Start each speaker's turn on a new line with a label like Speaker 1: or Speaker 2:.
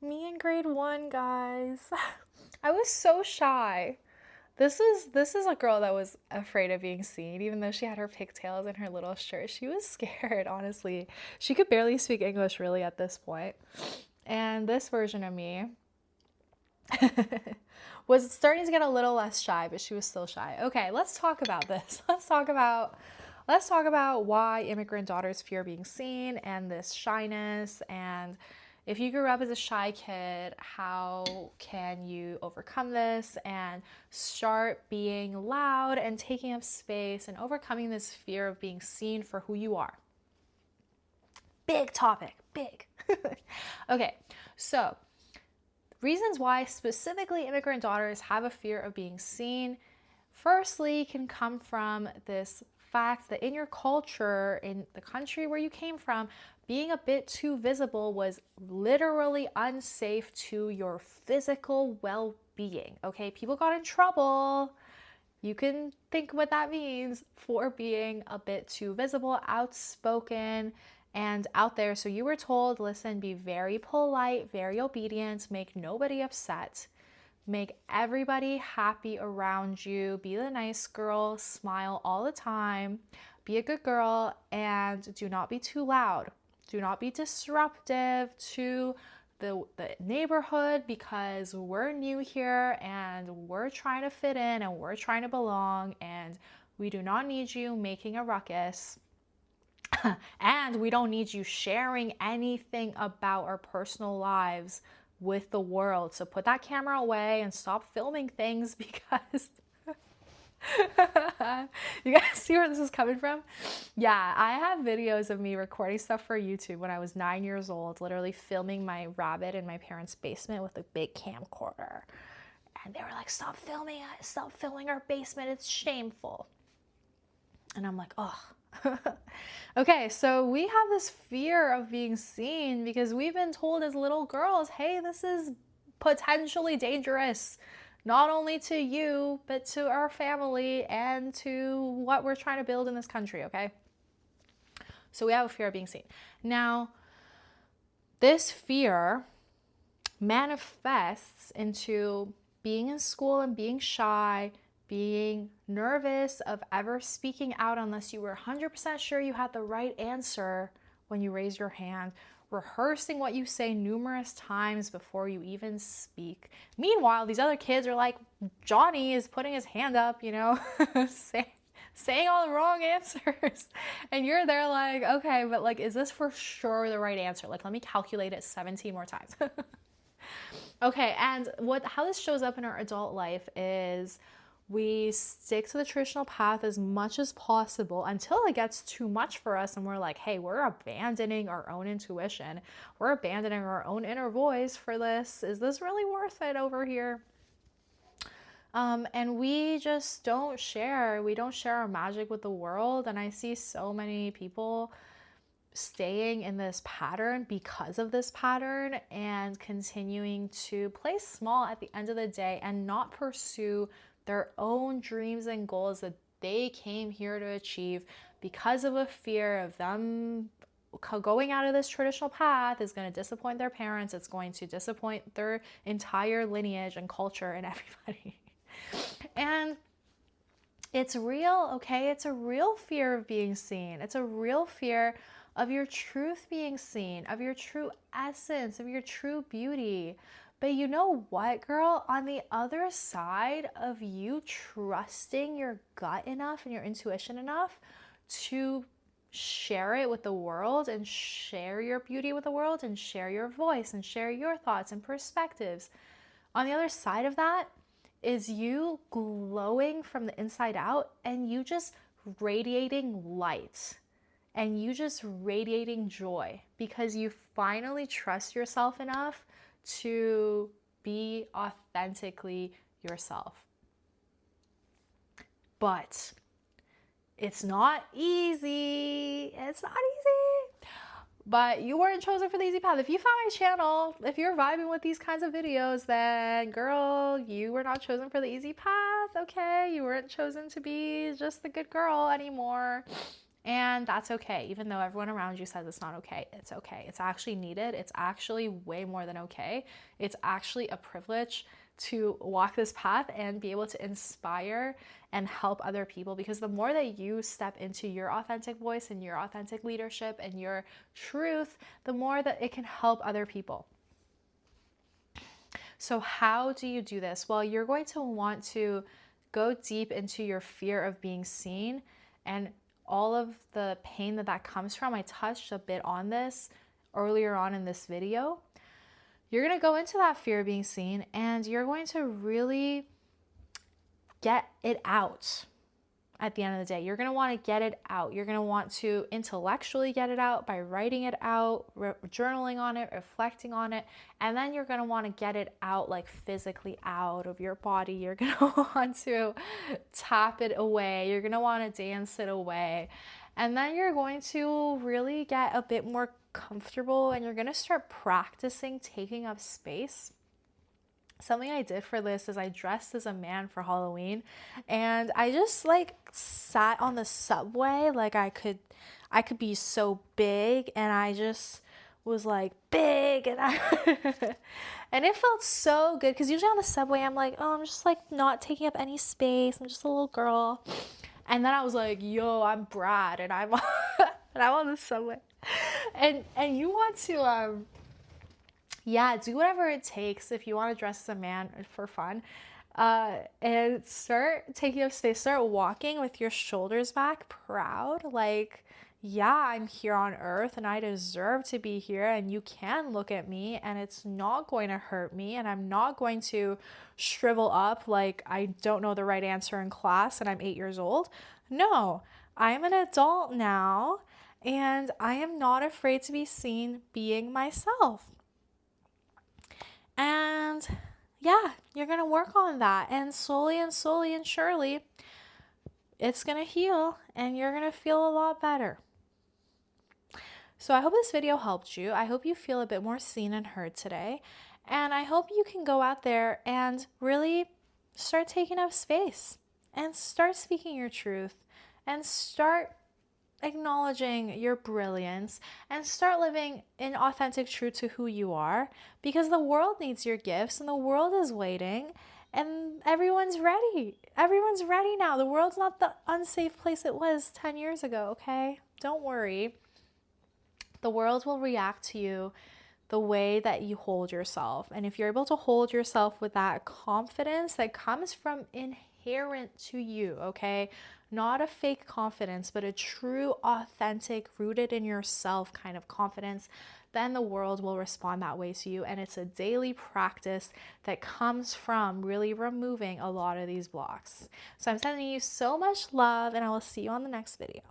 Speaker 1: Me in grade one, guys. I was so shy. This is a girl that was afraid of being seen, even though she had her pigtails and her little shirt. She was scared, honestly. She could barely speak English really at this point. And this version of me was starting to get a little less shy, but she was still shy. Okay, let's talk about this. Let's talk about why immigrant daughters fear being seen and this shyness. And if you grew up as a shy kid, how can you overcome this and start being loud and taking up space and overcoming this fear of being seen for who you are? Big topic, big. Okay, so reasons why specifically immigrant daughters have a fear of being seen, firstly, can come from this fact that in your culture, in the country where you came from, being a bit too visible was literally unsafe to your physical well-being. Okay, people got in trouble. You can think what that means for being a bit too visible, outspoken, and out there. So you were told, listen, be very polite, very obedient, make nobody upset, make everybody happy around you, be the nice girl, smile all the time, be a good girl, and do not be too loud. Do not be disruptive to the neighborhood because we're new here and we're trying to fit in and we're trying to belong and we do not need you making a ruckus. And we don't need you sharing anything about our personal lives with the world. So put that camera away and stop filming things because you guys see where this is coming from? Yeah, I have videos of me recording stuff for YouTube when I was 9 years old, literally filming my rabbit in my parents' basement with a big camcorder. And they were like, stop filming it, stop filming our basement, it's shameful. And I'm like, oh. Okay, so we have this fear of being seen because we've been told as little girls, hey, this is potentially dangerous, not only to you, but to our family and to what we're trying to build in this country, okay? So we have a fear of being seen. Now, this fear manifests into being in school and being shy, being nervous of ever speaking out unless you were 100% sure you had the right answer when you raise your hand, rehearsing what you say numerous times before you even speak. Meanwhile, these other kids are like, Johnny is putting his hand up, saying all the wrong answers. And you're there like, okay, but like, is this for sure the right answer? Like, let me calculate it 17 more times. Okay, and how this shows up in our adult life is we stick to the traditional path as much as possible until it gets too much for us and we're like, hey, we're abandoning our own intuition. We're abandoning our own inner voice for this. Is this really worth it over here? And we just don't share. We don't share our magic with the world. And I see so many people staying in this pattern because of this pattern and continuing to play small at the end of the day and not pursue their own dreams and goals that they came here to achieve because of a fear of them going out of this traditional path is going to disappoint their parents. It's going to disappoint their entire lineage and culture and everybody. And it's real, okay? It's a real fear of being seen. It's a real fear of your truth being seen, of your true essence, of your true beauty. But you know what, girl? On the other side of you trusting your gut enough and your intuition enough to share it with the world and share your beauty with the world and share your voice and share your thoughts and perspectives. On the other side of that is you glowing from the inside out and you just radiating light and you just radiating joy because you finally trust yourself enough to be authentically yourself. But it's not easy. It's not easy. But you weren't chosen for the easy path. If you found my channel, if you're vibing with these kinds of videos, then girl, you were not chosen for the easy path, okay? You weren't chosen to be just the good girl anymore. And that's okay. Even though everyone around you says it's not okay, it's okay. It's actually needed. It's actually way more than okay. It's actually a privilege to walk this path and be able to inspire and help other people, because the more that you step into your authentic voice and your authentic leadership and your truth, the more that it can help other people. So how do you do this? Well, you're going to want to go deep into your fear of being seen and all of the pain that comes from. I touched a bit on this earlier on in this video. You're going to go into that fear of being seen and you're going to really get it out. At the end of the day, you're going to want to get it out. You're going to want to intellectually get it out by writing it out, journaling on it, reflecting on it. And then you're going to want to get it out, like physically out of your body. You're going to want to tap it away. You're going to want to dance it away. And then you're going to really get a bit more comfortable and you're going to start practicing taking up space. Something I did for this is I dressed as a man for Halloween and I just like sat on the subway like I could be so big, and I just was like big and and it felt so good because usually on the subway I'm like, oh, I'm just like not taking up any space, I'm just a little girl. And then I was like, yo, I'm Brad and I'm and I'm on the subway. And you want to yeah, do whatever it takes if you want to dress as a man for fun. And start taking up space. Start walking with your shoulders back, proud. Like, yeah, I'm here on earth and I deserve to be here. And you can look at me and it's not going to hurt me. And I'm not going to shrivel up like I don't know the right answer in class and I'm 8 years old. No, I'm an adult now and I am not afraid to be seen being myself. And yeah, you're going to work on that. And slowly and surely, it's going to heal and you're going to feel a lot better. So I hope this video helped you. I hope you feel a bit more seen and heard today. And I hope you can go out there and really start taking up space and start speaking your truth and start acknowledging your brilliance and start living in authentic truth to who you are, because the world needs your gifts and the world is waiting and everyone's ready. Everyone's ready now. The world's not the unsafe place it was 10 years ago, okay? Don't worry. The world will react to you the way that you hold yourself. And if you're able to hold yourself with that confidence that comes from inherent to you, okay? Not a fake confidence, but a true, authentic, rooted in yourself kind of confidence, then the world will respond that way to you. And it's a daily practice that comes from really removing a lot of these blocks. So I'm sending you so much love and I will see you on the next video.